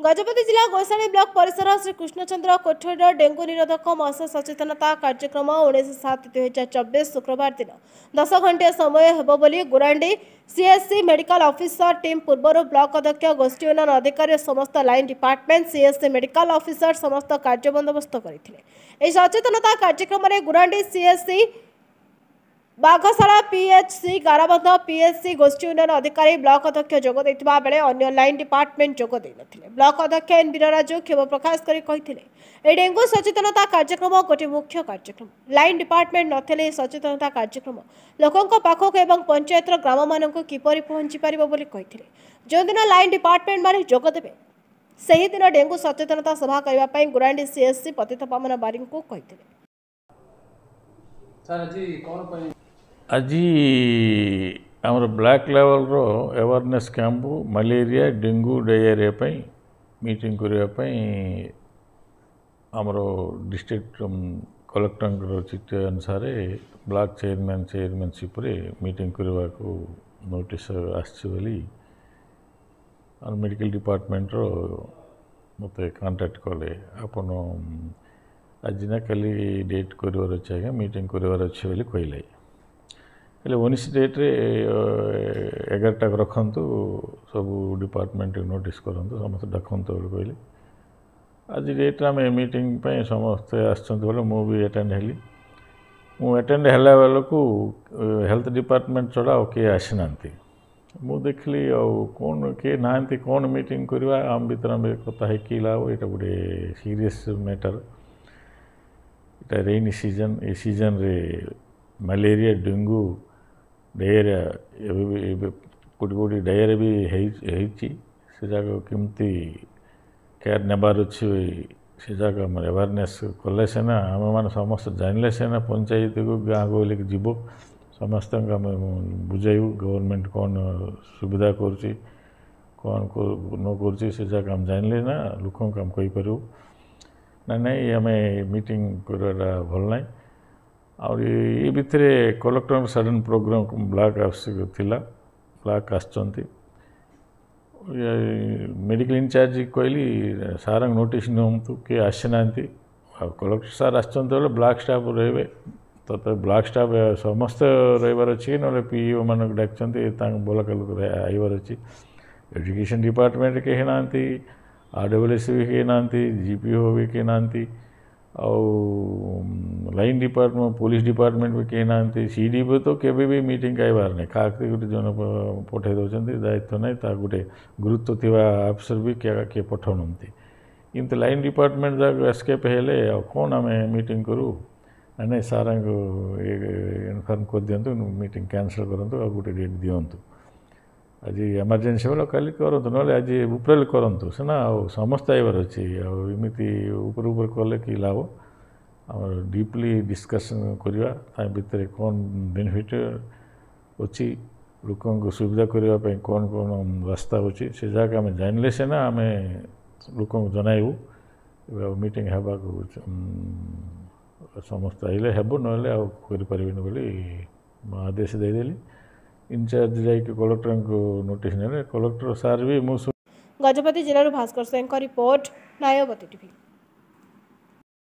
गजपति जिला गोसाणी ब्लॉक परिसर श्री कृष्णचंद्र कोठरी डेंगू निरोधक मशा सचेतनता कार्यक्रम 19/7/2024 शुक्रवार दिन 10 घंटे समय हेबो बोली Gurandi CSC medical officer team पूर्व ब्लॉक अध्यक्ष गोष्ठी उन्नयन अधिकारी समस्त line department CSC medical officer समस्त कार्य बंदोबस्त करते सचेतनता कार्यक्रम में गुरांडी सीएससी बाघशाला पीएचसी गाराबंध पीएचसी गोष्ठी उन्नयन अधिकारी ब्लॉक अध्यक्ष जोग देथिबा बेले अन्य लाइन डिपार्टमेंट जोग दे नथिले। ब्लॉक अध्यक्ष एन वीरराजू खेब प्रकाश करी कहिथिले ए डेंगू सचेतनता कार्यक्रम गोटे मुख्य कार्यक्रम लाइन डिपार्टमेंट नथिले सचेतनता कार्यक्रम लोकंक पाखक एवं पंचायत ग्राम मानक किपरि पहुंची पारिबो बोली कहिथिले। जो दिन लाइन डिपार्टमेंट माने जोग देबे सही दिन डेंगू सचेतनता सभा करबा पई गुरांडी सीएससी पतितपावन बारिंग को कहिथिले। सर जी कोन पई आज आमर ब्लैक लेवल रो awareness camp malaria dengue diarrhoea पई मीटिंग करने आमर डिस्ट्रिक्ट कलेक्टर चिठी अनुसार ब्लॉक चेयरमैनशिप रे मीटिंग करने को नोटिस आसली मेडिकल डिपार्टमेंट रो मते कांटेक्ट कले आपन आज ना कल डेट कर अच्छे मीटिंग कर अच्छे बोली कहले हेल्ले 19 डेट रे 11टा रखु सब डिपार्टमेंट नोटिस करूँ समस्त डाकतु कहले आज डेट आम मीटिंग समस्ते आसले मुझे अटेंड हेली अटेंड है बेल को हेल्थ डिपार्टमेंट छड़ा किए आसीना मु देखली कौन किए ना कौन मीटिंग करवा आम भर कथा है लाभ ये गोटे सीरीयस मैटर इटा रेनी सीजन ए सीजन रे मलेरिया डेंगू डायरिया कोटी कोटी डायरिया भी से जगह केमती केयर नेबार अच्छी से जगह आम अवेयरनेस कले सीना आम मैंने समस्त जानले सीना पंचायत को गाँ गहली जीव समस्त आम बुझाइबू गवर्नमेंट कौन सुविधा करुँच कौन न कर से जगह आम जानले ना लोक आम कहीपर ना नहीं आम मीटिंग करवाटा भल ना और ये भितर कलेक्टर सडन प्रोग्राम ब्लॉक आवश्यक ब्लॉक आसचंती मेडिकल इंचार्ज कहली सार नोटिस नियंतु किए आसीना कलेक्टर सार आसचंती ब्लॉक स्टाफ रे तो ब्लॉक स्टाफ समस्त रहीबार अच्छी ना पीओ मान डाकते ब्लॉक लोक आईबार अच्छी एजुकेशन डिपार्टमेंट कहीं ना आरडब्ल्यूएस भी कहीं ना जीपीओ भी कहीं ना लाइन डिपार्टमेंट पुलिस डिपार्टमेंट भी कहीं ना सीडीपी तो केबे भी मीटिंग आईबार नहीं क्या गोटे जन पठे दौरान दायित्व ना गोटे गुरुत्व थी अफिसर भी किए पठाऊँ किंतु लाइन डिपार्टमेंट जगह एस्केप हेले कौन आम मीटिंग करूँ ना सार इनफर्म कर दिंतु मीटिंग कैंसल करूँ गोटे डेट दिंतु आज एमरजेंसी बेल कल करूँ ना आज उपरल करूँ सीना समस्त आईबार अच्छी आमती ऊपर कले कि लाभ आम डीपली डिस्कसन करवा भितर कौन बेनिफिट अच्छी लोक सुविधा करने कौन कौन रास्ता अच्छी से जगह आम जानले सीना आम लोक जनइबू मीटिंग होगा समस्त आइले हेबो ना करें बोली आदेश देदेली इंचार्ज जाकि कलेक्टर को नोटिस ने कलेक्टर सार भी गजपति जिलूर भास्कर सिंह रिपोर्ट नायवती टीवी।